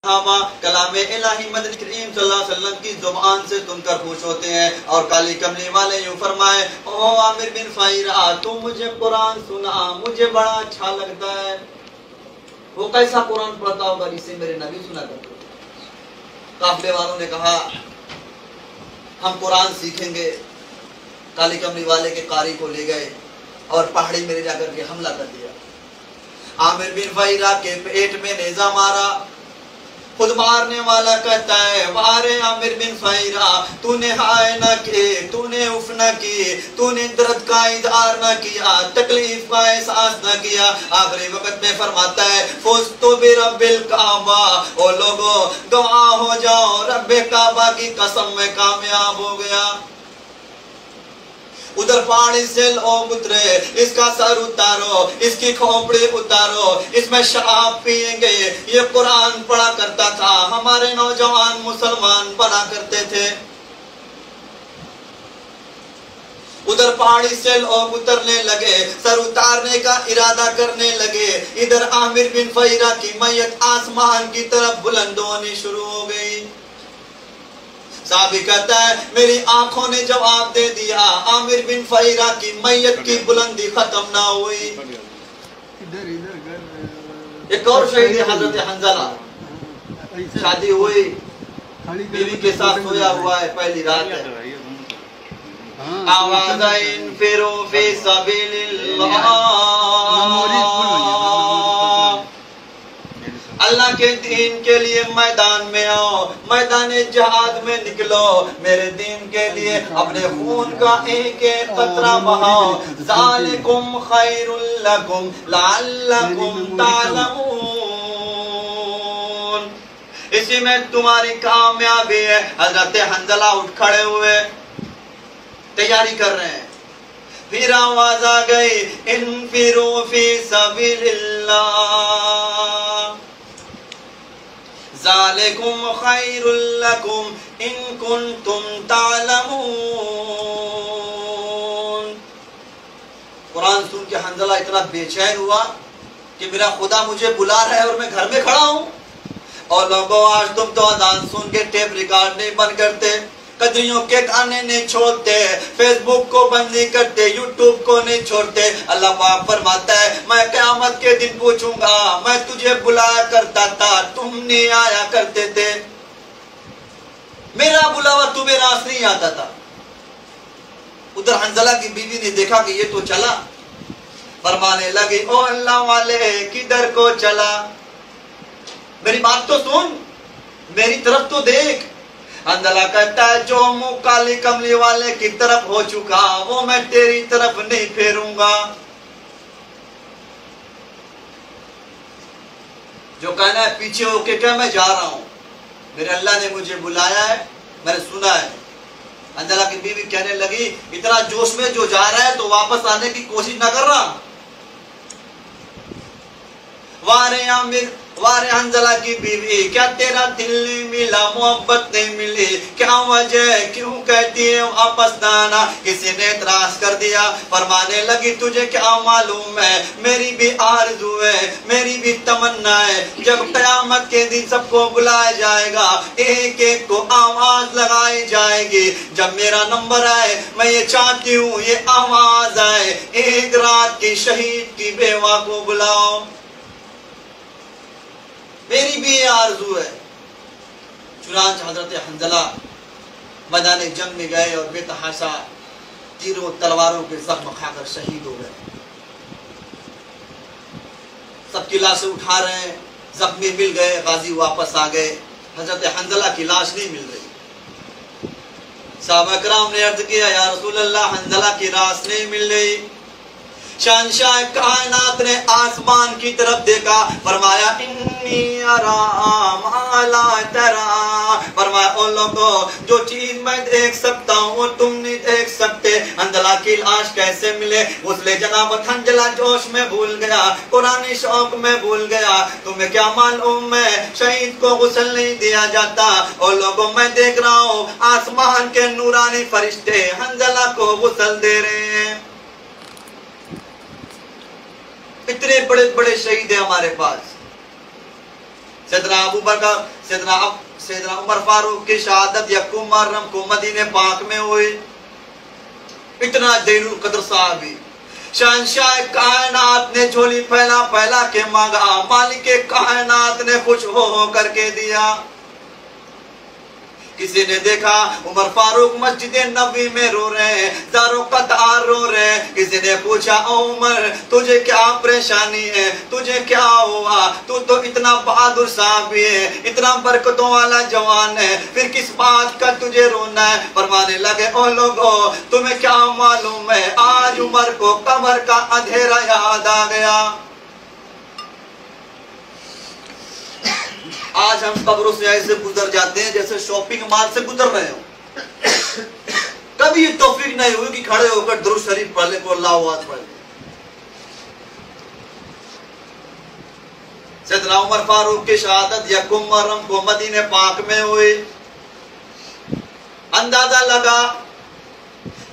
कलाम इलाही मदनी करीम सल्लल्लाहु अलैहि वसल्लम की जुबान से सुनकर खुश होते हैं। और काली कमली वाले यूं फरमाए, ओ आमिर बिन फाइरा, तू मुझे कुरान सुना, मुझे बड़ा अच्छा लगता है। वो कैसा कुरान पढ़ता होगा जिसे मेरे नबी सुना करते। काफिले वालों ने कहा हम कुरान सीखेंगे। काली कमली वाले के कारी को ले गए और पहाड़ी में ले जाकर के हमला कर दिया। आमिर बिन फाइरा के पेट में नेजा मारा। खुद मारने वाला कहता है, वारे आमिर बिन फाइरा, तूने हाय न की, तूने उफ न की, तूने दर्द का इजहार न किया, तकलीफ का एहसास न किया। आखिरी वक्त में फरमाता है, फुस्तु बिरब्बिल काबा, ओ लोगो गवाह हो जाओ, रब्बे काबा की कसम में कामयाब हो गया। उधर पहाड़ी से लोग उतरे, इसका सर उतारो, इसकी खोपड़ी उतारो, इसमें शराब पिएंगे। ये कुरान पढ़ा करता था, हमारे नौजवान मुसलमान बना करते थे। उधर पहाड़ी से लोग उतरने लगे, सर उतारने का इरादा करने लगे। इधर आमिर बिन फाइरा की मैयत आसमान की तरफ बुलंद होनी शुरू हो गई। साहबी कहता है, मेरी आंखों ने जवाब दे दिया, आमिर बिन फाइरा की मैयत की बुलंदी खत्म ना हुई। एक और शहीद हजरत हंजला, शादी हुई, बीवी के साथ सोया हुआ है, पहली रात है। आवाज़ाइन फिरो फी सबीलिल्लाह, अल्लाह के दीन के लिए मैदान में आओ, मैदान जहाद में निकलो, मेरे दीन के लिए अपने खून का एक एक कतरा बहाओ। ज़ालिकुम खैरुल लकुम लअल्लकुम तालमून, इसी में तुम्हारी कामयाबी है। हजरत हंजला उठ खड़े हुए, तैयारी कर रहे हैं। फिर आवाज आ गई, इनफिरू फी सबीलिल्लाह, ज़ालिकुम खैरुल लकुम इन कुंतुम तालमून। कुरान सुन के हंजला इतना बेचैन हुआ कि मेरा खुदा मुझे बुला रहा है और मैं घर में खड़ा हूं। और लोगों, आज तुम तो अजान सुन के टेप रिकॉर्ड नहीं बंद करते, कदरियों के गाने नहीं छोड़ते, फेसबुक को बंद नहीं करते, यूट्यूब को नहीं छोड़ते। अल्लाह पाक फरमाता है, मैं क़यामत के दिन पूछूंगा, मैं तुझे बुलाया करता था, तुम नहीं आया करते थे, मेरा बुलावा तुम्हें रास नहीं आता था। उधर हंजला की बीवी ने देखा कि ये तो चला, फरमाने लगी, ओ अल्लाह वाले किधर को चला, मेरी बात तो सुन, मेरी तरफ तो देख। हंजला कहता है, जो मुंह काली कमली वाले की तरफ हो चुका वो मैं तेरी तरफ नहीं फेरूंगा। जो कहना है पीछे होके क्या, मैं जा रहा हूं, मेरे अल्लाह ने मुझे बुलाया है, मैंने सुना है। हंजला की बीवी कहने लगी, इतना जोश में जो जा रहा है तो वापस आने की कोशिश ना कर रहा। वारे आमिर, वारे हंजला की बीवी, क्या तेरा दिल नहीं मिला, मोहब्बत नहीं मिली, क्या वजह, क्यों कहती है वापस ना आना। किसी ने इतराज कर दिया, फरमाने लगी, तुझे क्या मालूम है, मेरी भी आरज़ू है, मेरी भी तमन्ना है, जब क़यामत के दिन सबको बुलाया जाएगा, एक एक को आवाज लगाई जाएगी, जब मेरा नंबर आए, मैं ये चाहती हूँ ये आवाज आए, एक रात की शहीद की बेवा को बुलाओ, मेरी भी आरज़ू है। चुनांचे हजरत हंजला मैदान जंग में गए और बेतहाशा तीरों तलवारों के जख्म खाकर शहीद हो गए। सबकी लाशें उठा रहे हैं, जख्मी मिल गए, गाजी वापस आ गए, हजरत हंजला की लाश नहीं मिल रही। सहाबा किराम ने अर्ज किया, या रसूल अल्लाह, हंजला की लाश नहीं मिल रही। शहंशाह कायनात ने आसमान की तरफ देखा, फरमाया, इन्नी अरा मा ला तरा, फरमाया, ओ लोगों, जो चीज मैं देख सकता हूँ वो तुम नहीं देख सकते। हंजला की लाश कैसे मिले, उसने जनाब हंजला जोश में भूल गया, कुरानी शौक में भूल गया। तुम्हें क्या मालूम है, शहीद को गुस्ल नहीं दिया जाता। ओ लोगों, मैं देख रहा हूँ आसमान के नूरानी फरिश्ते हंजला को गुस्ल दे रहे हैं। इतने बड़े बड़े शहीद है हमारे पास। सैयदना उमर फारूक की शहादत यकूम मुहर्रम को मदीने पाक में हुई। इतना जलील कदर साहबी, शहंशाह कायनात ने झोली फैला फैला के मांगा, मालिक कायनात ने खुश हो करके दिया। किसी ने देखा उमर फारूक मस्जिद नबी में रो रहे हैं, दारों कतार रो रहे हैं। किसी ने पूछा ओ उमर तुझे क्या परेशानी है, तुझे क्या हुआ, तू तो इतना बहादुर साहबी है, इतना बरकतों वाला जवान है, फिर किस बात का तुझे रोना है। फरमाने लगे ओ लोगों तुम्हें क्या मालूम है, आज उमर को कब्र का अंधेरा याद आ गया। आज हम कब्रों से ऐसे गुजर जाते हैं जैसे शॉपिंग मॉल से गुजर रहे हो। कभी ये तौफीक नहीं हुई कि खड़े होकर दुरूद शरीफ पढ़ ले को अल्लाह वाद पढ़ ले। सैयदना उमर फारूक की शहादत यकूम मुहर्रम को मदीने पाक में हुई। अंदाजा लगा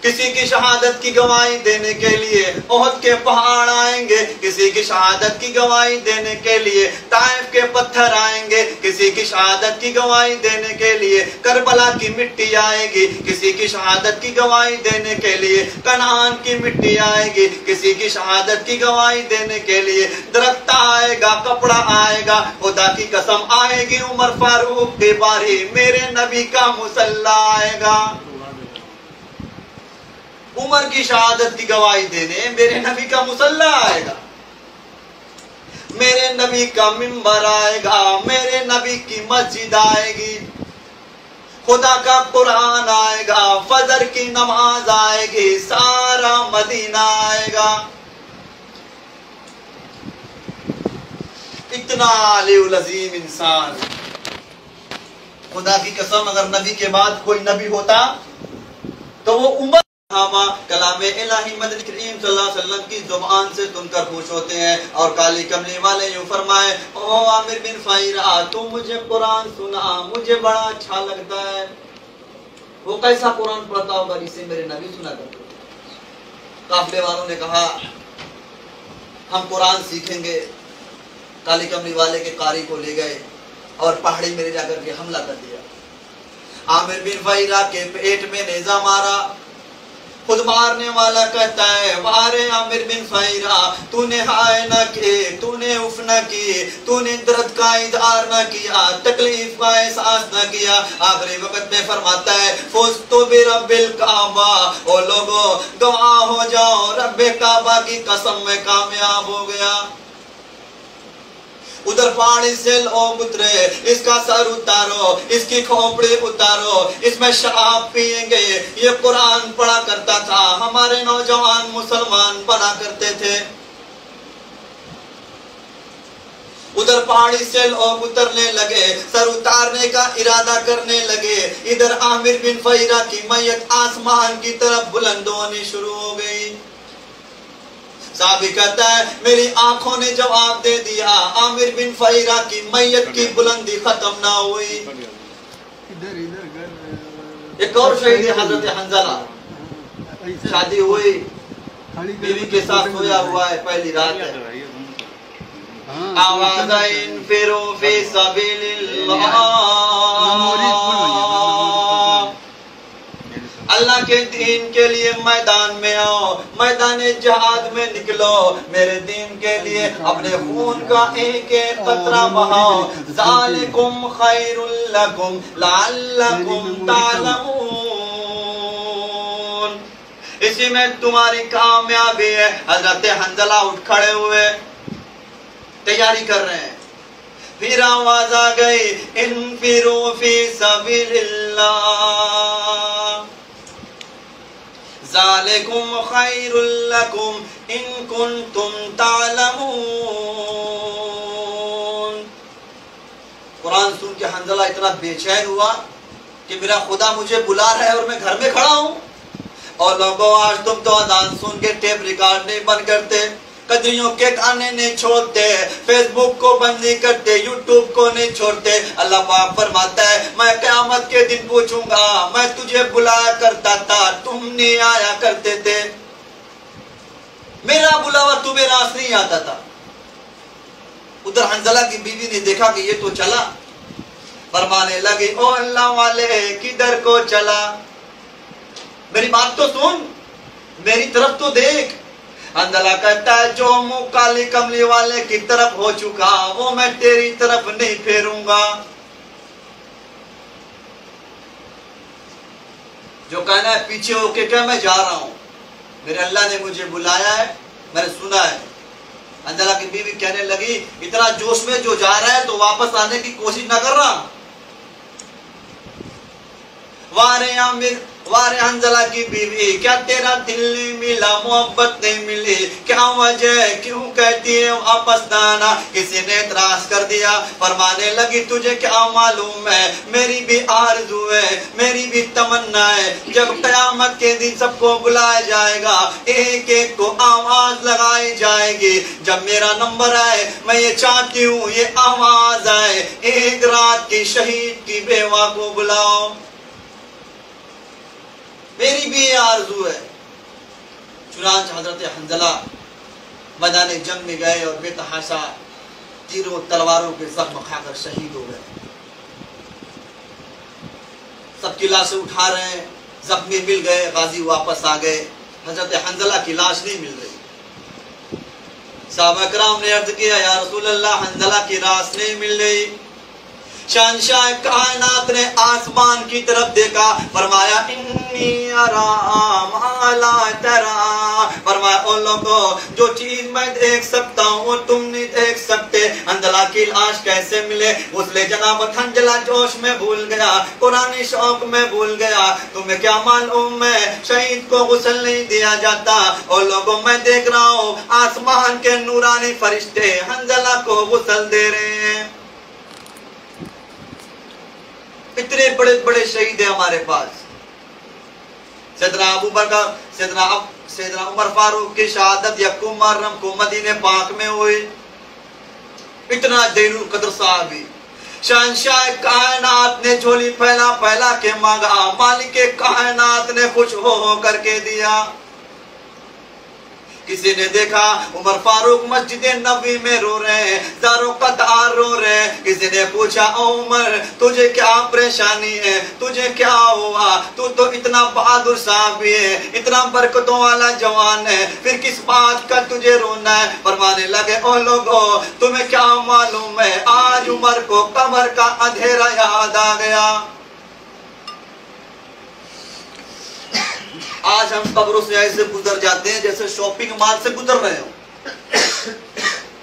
किसी की शहादत की गवाही देने के लिए ओहद के पहाड़ आएंगे, किसी की शहादत की गवाही देने के लिए ताइफ के पत्थर आएंगे, किसी की शहादत की गवाही देने के लिए करबला की मिट्टी आएगी, किसी की शहादत की गवाही देने के लिए कनान की मिट्टी आएगी, किसी की शहादत की गवाही देने के लिए दरख्त आएगा, कपड़ा आएगा। खुदा की कसम आएगी उमर फारूक की बारी, मेरे नबी का मुसल्ला आएगा। उमर की शहादत की गवाही देने मेरे नबी का मुसल्ला आएगा, मेरे नबी का मिंबर आएगा, मेरे नबी की मस्जिद आएगी, खुदा का कुरान आएगा, फजर की नमाज आएगी, सारा मदीना आएगा। इतना आलिउल अजीम इंसान, खुदा की कसम अगर नबी के बाद कोई नबी होता तो वो उमर कलाम इलाही मदनी करीम सल्लल्लाहु अलैहि वसल्लम की जुबान से सुनकर खुश होते हैं। और काली कमली वाले यूं फरमाए ओ आमिर बिन फाइरा तू मुझे कुरान सुना, मुझे बड़ा अच्छा लगता है। वो कैसा कुरान पढ़ता होगा जिसे मेरे नबी सुना करते। काफिले वालों ने कहा हम कुरान सीखेंगे। काली कमली वाले के कारी को ले गए और पहाड़ी में ले जाकर के हमला कर दिया। आमिर बिन फाइरा के पेट में नेजा मारा। खुद मारने वाला कहता है वारे आमिर बिन फाइरा तूने हाय न किए, तूने उफ न की, तूने दर्द का इजहार न किया, तकलीफ का एहसास न किया। आखिरी वक्त में फरमाता है फुस्तु बिरब्बिल काबा, ओ लोगों गवाह हो जाओ रब्बे काबा की कसम में कामयाब हो गया। उधर पहाड़ी से लोग उतरे, इसका सर उतारो, इसकी खोपड़ी उतारो, इसमें शराब पिएंगे। ये कुरान पढ़ा करता था, हमारे नौजवान मुसलमान बना करते थे। उधर पहाड़ी से लोग उतरने लगे, सर उतारने का इरादा करने लगे। इधर आमिर बिन फहीरा की मैयत आसमान की तरफ बुलंद होनी शुरू हो गई। साहबी कहता है मेरी आंखों ने जवाब दे दिया, आमिर बिन फहीरा की मैयत की बुलंदी खत्म ना हुई। एक और शहीद हजरत हंजला, शादी हुई, बीवी के साथ सोया हुआ है, पहली रात है। आवाज़ाइन फिरो फी सबीलिल्लाह, अल्लाह के दीन के लिए मैदान में आओ, मैदान जहाद में निकलो, मेरे दीन के लिए अपने खून का एक एक कतरा बहाओ। ज़ालिकुम खैरुल लकुम लअल्लकुम तालमून, इसी में तुम्हारी कामयाबी है। हजरत हंजला उठ खड़े हुए, तैयारी कर रहे हैं। फिर आवाज आ गई इन्फिरू फी सबीलिल्लाह, ज़ालिकुम खैरुल लकुम इन कुंतुम तालमून। कुरान सुन के हंजला इतना बेचैन हुआ कि मेरा खुदा मुझे बुला रहा है और मैं घर में खड़ा हूं। और लोगों आज तुम तो अजान सुन के टेप रिकॉर्ड नहीं बंद करते, कदरियों के गाने नहीं छोड़ते, फेसबुक को बंद नहीं करते, यूट्यूब को नहीं छोड़ते। अल्लाह पाक फरमाता है मैं क़यामत के दिन पूछूंगा, मैं तुझे बुलाया करता था, तुम नहीं आया करते थे, मेरा बुलावा तुम्हें रास नहीं आता था। उधर हंजला की बीवी ने देखा कि ये तो चला, फरमाने लगी, ओ अल्लाह वाले किधर को चला, मेरी बात तो सुन, मेरी तरफ तो देख। हंजला कहता है, जो मुंह काली कमली वाले की तरफ हो चुका वो मैं तेरी तरफ नहीं फेरूंगा। जो कहना है पीछे होके क्या, मैं जा रहा हूं, मेरे अल्लाह ने मुझे बुलाया है, मैंने सुना है। हंजला की बीवी कहने लगी, इतना जोश में जो जा रहा है तो वापस आने की कोशिश ना कर रहा। वारे आमिर, वारे हंजला की बीवी, क्या तेरा दिल नहीं मिला, मोहब्बत नहीं मिली, क्या वजह, क्यों कहती है वापस ना आना। किसी ने इतराज कर दिया, फरमाने लगी, तुझे क्या मालूम है, मेरी भी आरज़ू है, मेरी भी तमन्ना है, जब क़यामत के दिन सबको बुलाया जाएगा, एक एक को आवाज लगाई जाएगी, जब मेरा नंबर आए मैं ये चाहती हूँ ये आवाज आए, एक रात की शहीद की बेवा को बुलाओ, मेरी भी आरज़ू है। चुनांच हजरत हंजला मैदान जंग में गए और बेतहाशा तीरों तलवारों के जख्म खाकर शहीद हो गए। सबकी लाशें उठा रहे हैं, जख्मी मिल गए, गाजी वापस आ गए, हजरत हंजला की लाश नहीं मिल रही। साहबा कराम ने अर्ज किया, या रसूल अल्लाह, हंजला की लाश नहीं मिल रही। शहंशाह कायनात ने आसमान की तरफ देखा, फरमाया, इन्नी अरा मा ला तरा, फरमाया, ओ लोगों, जो चीज मैं देख सकता हूँ वो तुम नहीं देख सकते। हंजला की लाश कैसे मिले? उसले जनाबत हंजला जोश में भूल गया, कुरानी शौक में भूल गया। तुम्हें क्या मालूम है शहीद को गुस्ल नहीं दिया जाता। ओ लोगों, मैं देख रहा हूँ आसमान के नूरानी फरिश्ते हंजला को गुस्ल दे रहे हैं। इतने बड़े बड़े शहीद है हमारे पास। सैयदना अबू बकर, सैयदना उमर फारूक की शहादत यकूम मुहर्रम को मदीने पाक में हुई। इतना दैनुल कद्र साहबी, शहंशाह कायनात ने झोली फैला फैला के मांगा, मालिक कायनात ने खुश हो करके दिया। किसी ने देखा उमर फारूक मस्जिद नबी में रो रहे हैं, ज़ारों कतार रो रहे हैं। किसी ने पूछा, ओ उमर, तुझे क्या परेशानी है, तुझे क्या हुआ, तू तो इतना बहादुर साहबी है, इतना बरकतों वाला जवान है, फिर किस बात का तुझे रोना है? फरमाने लगे, ओ लोगों, तुम्हें क्या मालूम है, आज उमर को कमर का अंधेरा याद आ गया। आज हम कब्रों से ऐसे गुजर जाते हैं जैसे शॉपिंग मॉल से गुजर रहे हो।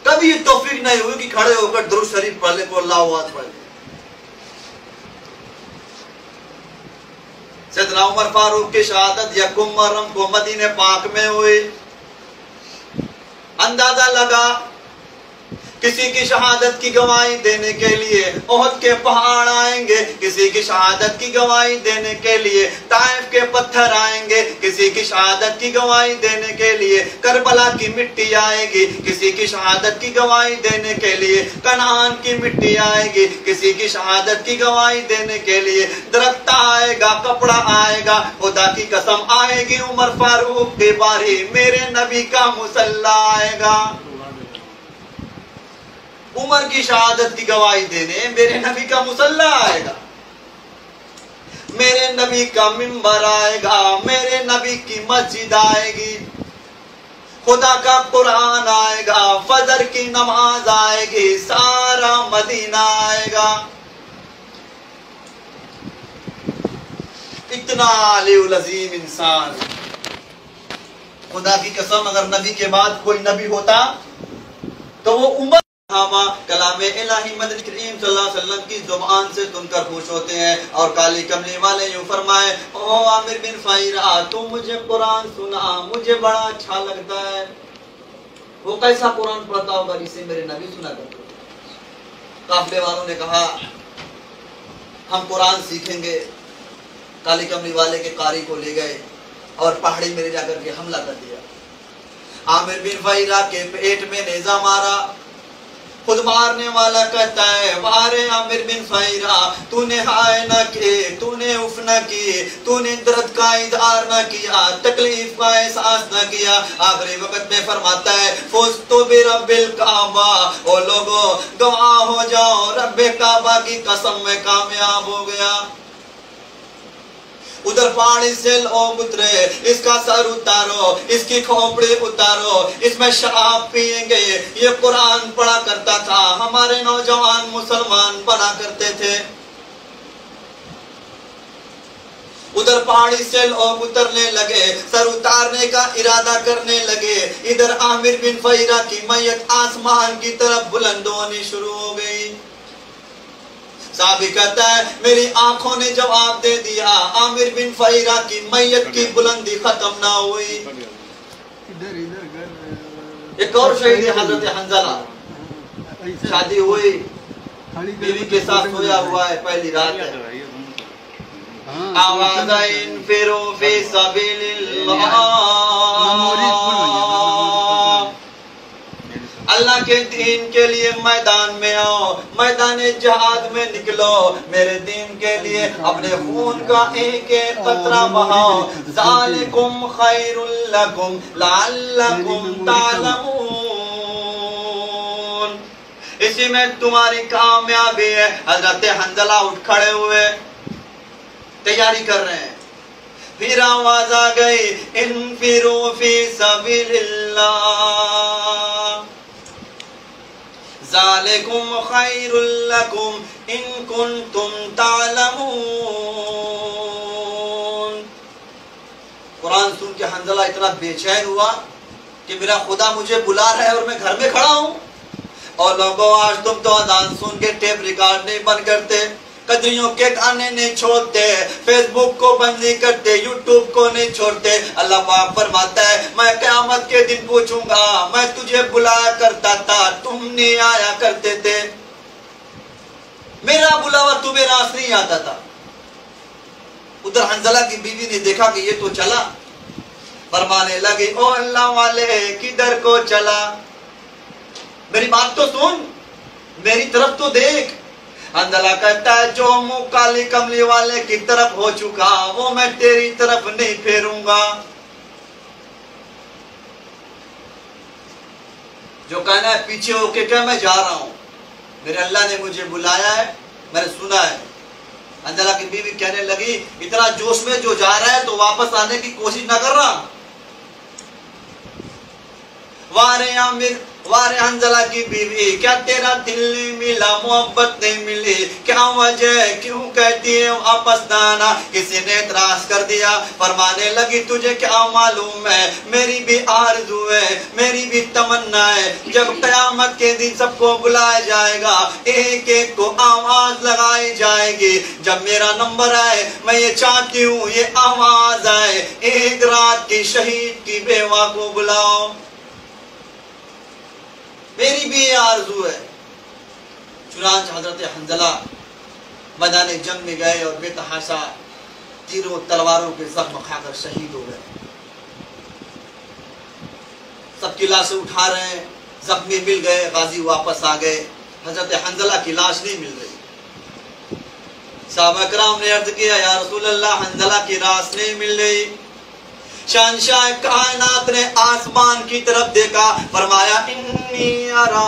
कभी ये तौफीक नहीं हुई कि खड़े होकर दुरूद शरीफ पढ़ ले, को अल्लाहु अकबर। सैयदना उमर फारूक की शहादत यकूम मुहर्रम को मदीने पाक में हुई। अंदाजा लगा किसी की शहादत की गवाही देने के लिए ओहद के पहाड़ आएंगे, किसी की शहादत की गवाही देने के लिए ताइफ के पत्थर आएंगे, किसी की शहादत की गवाही देने के लिए करबला की मिट्टी आएगी, किसी की शहादत की गवाही देने के लिए कनान की मिट्टी आएगी, किसी की शहादत की गवाही देने के लिए दरख्त आएगा, कपड़ा आएगा। खुदा की कसम आएगी उमर फारूक की बारी, मेरे नबी का मुसल्ला आएगा। उमर की शहादत की गवाही देने मेरे नबी का मुसल्ला आएगा, मेरे नबी का मिंबर आएगा, मेरे नबी की मस्जिद आएगी, खुदा का कुरान आएगा, फजर की नमाज आएगी, सारा मदीना आएगा। इतना अलीउल अज़ीम इंसान। खुदा की कसम, अगर नबी के बाद कोई नबी होता तो वो उमर कलामे इलाही मदनी करीम सल्लल्लाहु अलैहि वसल्लम की जुबान से सुनकर खुश होते हैं। और काली कमली वाले यूं फरमाए, ओ आमिर बिन फाइरा, तू मुझे कुरान सुना, मुझे बड़ा अच्छा लगता है। वो कैसा कुरान पढ़ता होगा जिसे मेरे नबी सुना करते। काफिले वालों ने कहा, हम कुरान सीखेंगे। काली कमली वाले के कारी को ले गए और पहाड़ी में ले जाकर के हमला कर दिया। आमिर बिन फाइरा के पेट में नेजा मारा, खुद मारने वाला कहता है वारे आमिर बिन फहीरा, तूने हाय न की, तूने उफ न की, तूने दर्द का इजहार न किया, तकलीफ का एहसास न किया। आखिरी वक्त में फरमाता है फुस्तु बिरब्बिल काबा, ओ लोगो गवाह हो जाओ, रब्बे काबा की कसम में कामयाब हो गया। उधर पहाड़ी से लोग उतरे, इसका सर उतारो, इसकी खोपड़ी उतारो, इसमें शराब पिएंगे। ये कुरान पढ़ा करता था, हमारे नौजवान मुसलमान बना करते थे। उधर पहाड़ी से लोग उतरने लगे, सर उतारने का इरादा करने लगे। इधर आमिर बिन फहीरा की मैयत आसमान की तरफ बुलंद होनी शुरू हो गई। साहबी कहता है मेरी आंखों ने जवाब दे दिया, आमिर बिन फहीरा की मैयत की बुलंदी खत्म ना हुई। एक और शहीद है हजरत हंजला, शादी हुई, बीवी के साथ सोया हुआ है, पहली रात है। आवाज़ाइन फिरो फी सबीलिल्लाह, अल्लाह के दीन के लिए मैदान में आओ, मैदान जहाद में निकलो, मेरे दीन के लिए अपने खून का एक एक कतरा बहाओ। ज़ालिकुम खैरुल लकुम लअल्लकुम तालमून, इसी में तुम्हारी कामयाबी है। हजरत हंजला उठ खड़े हुए, तैयारी कर रहे हैं। फिर आवाज आ गई इनफिरू फी सबीलिल्लाह, ज़ालिकुम खैरुल लकुम इन कुंतुम तालमून। कुरान सुन के हंजला इतना बेचैन हुआ कि मेरा खुदा मुझे बुला रहा है और मैं घर में खड़ा हूं। और लोगों आज तुम तो अजान सुन के टेप रिकॉर्ड नहीं बंद करते, कदरियों के गाने नहीं छोड़ते, फेसबुक को बंद नहीं करते, यूट्यूब को नहीं छोड़ते। अल्लाह पाक फरमाता है मैं क़यामत के दिन पूछूंगा, मैं तुझे बुलाया करता था, तुम नहीं आया करते थे, मेरा बुलावा तुम्हें रास नहीं आता था। उधर हंजला की बीवी ने देखा कि ये तो चला, फरमाने लगी ओ अल्लाह वाले किधर को चला, मेरी बात तो सुन, मेरी तरफ तो देख। हंजला कहता है जो मुंह काली कमली वाले की तरफ हो चुका वो मैं तेरी तरफ नहीं फेरूंगा। जो कहना है पीछे होके क्या मैं जा रहा हूं, मेरे अल्लाह ने मुझे बुलाया है, मैंने सुना है। हंजला की बीवी कहने लगी इतना जोश में जो जा रहा है तो वापस आने की कोशिश ना कर रहा। वारे हंजला की बीवी क्या तेरा दिल नहीं मिला, मोहब्बत नहीं मिली, क्या वजह, क्यों कहती है वापस ना आना। किसी ने इतराज कर दिया, फरमाने लगी तुझे क्या मालूम है, मेरी भी आरज़ू है, मेरी भी तमन्ना है, जब क़यामत के दिन सबको बुलाया जाएगा, एक एक को आवाज लगाई जाएगी, जब मेरा नंबर आए मैं ये चाहती हूँ ये आवाज आए एक रात की शहीद की बेवा को बुलाओ, मेरी भी आरज़ू है। चुनांच हजरत हंजला मैदान जंग में गए और बेतहाशा तीरों तलवारों के जख्म खाकर शहीद हो गए। सबकी लाशें उठा रहे हैं, जख्मी मिल गए, गाजी वापस आ गए, हजरत हंजला की लाश नहीं मिल रही। साहबा कराम ने अर्ज किया या रसूल अल्लाह हंजला की लाश नहीं मिल रही। शहंशाह कायनात ने आसमान की तरफ देखा, फरमाया इन्नी अरा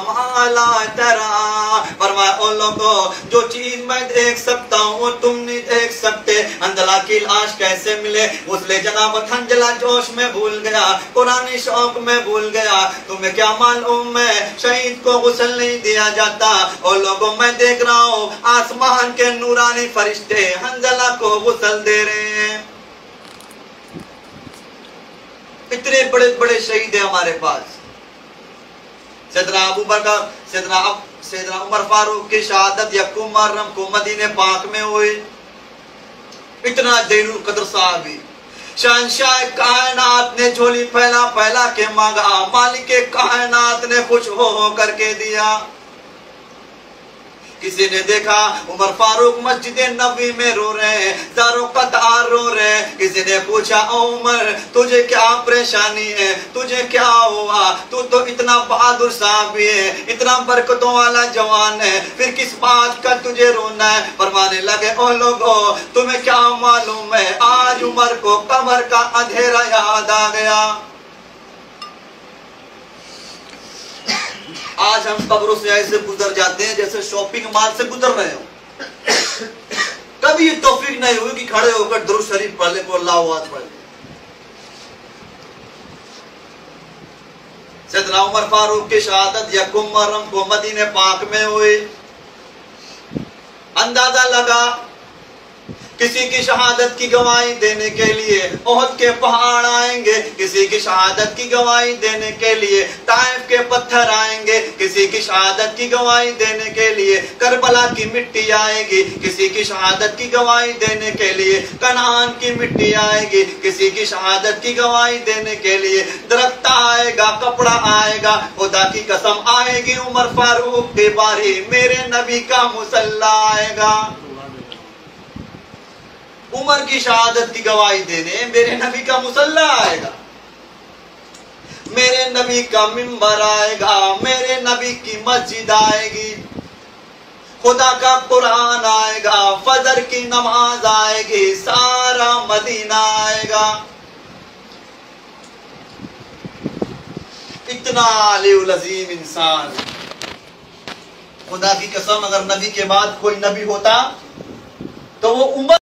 मा ला तरा, फरमाया उन लोगों जो चीज मैं देख सकता हूँ वो तुम नहीं देख सकते। हंजला की लाश कैसे मिले, उसने जनाब हंजला जोश में भूल गया, कुरानी शौक में भूल गया। तुम्हें क्या मालूम है शहीद को गुस्ल नहीं दिया जाता। और लोगों मैं देख रहा हूँ आसमान के नूरानी फरिश्ते हंजला को गुस्ल दे रहे हैं। इतने बड़े बड़े शहीद है हमारे पास। सैयदना अबू बकर, सैयदना उमर फारूक की शहादत यकूम मुहर्रम को मदीने पाक में हुई। इतना ज़ैनुल क़द्र साहबी शहंशाह कायनात ने झोली फैला फैला के मांगा, मालिक कायनात ने खुश हो करके दिया। किसी ने देखा उमर फारूक मस्जिद नबी में रो रहे हैं, ज़ारों कतार रो रहे हैं। किसी ने पूछा ओ उमर तुझे क्या परेशानी है, तुझे क्या हुआ, तू तो इतना बहादुर साहबी है, इतना बरकतों वाला जवान है, फिर किस बात का तुझे रोना है। फरमाने लगे ओ लोगों तुम्हें क्या मालूम है, आज उमर को कब्र का अंधेरा याद आ गया। आज हम कब्रों से ऐसे गुजर जाते हैं जैसे शॉपिंग मॉल से गुजर रहे हो। कभी ये तौफीक नहीं हुई कि खड़े होकर दुरूद शरीफ पढ़ ले, अल्लाहु अकबर। सैयदना उमर फारूक की शहादत यकम मुहर्रम को मदीने पाक में हुई। अंदाजा लगा किसी की शहादत की गवाही देने के लिए ओहद के पहाड़ आएंगे, किसी की शहादत की गवाही देने के लिए ताइफ के पत्थर आएंगे, किसी की शहादत की गवाही देने के लिए करबला की मिट्टी आएगी, किसी की शहादत की गवाही देने के लिए कनान की मिट्टी आएगी, किसी की शहादत की गवाही देने के लिए दरख्त आएगा, कपड़ा आएगा। खुदा की कसम आएगी उमर फारूक की बारी, मेरे नबी का मुसल्ला आएगा। उमर की शहादत की गवाही देने मेरे नबी का मुसल्ला आएगा, मेरे नबी का मिंबर आएगा, मेरे नबी की मस्जिद आएगी, खुदा का कुरान आएगा, फजर की नमाज आएगी, सारा मदीना आएगा। इतना अलीउल अज़ीम इंसान। खुदा की कसम अगर नबी के बाद कोई नबी होता तो वो उमर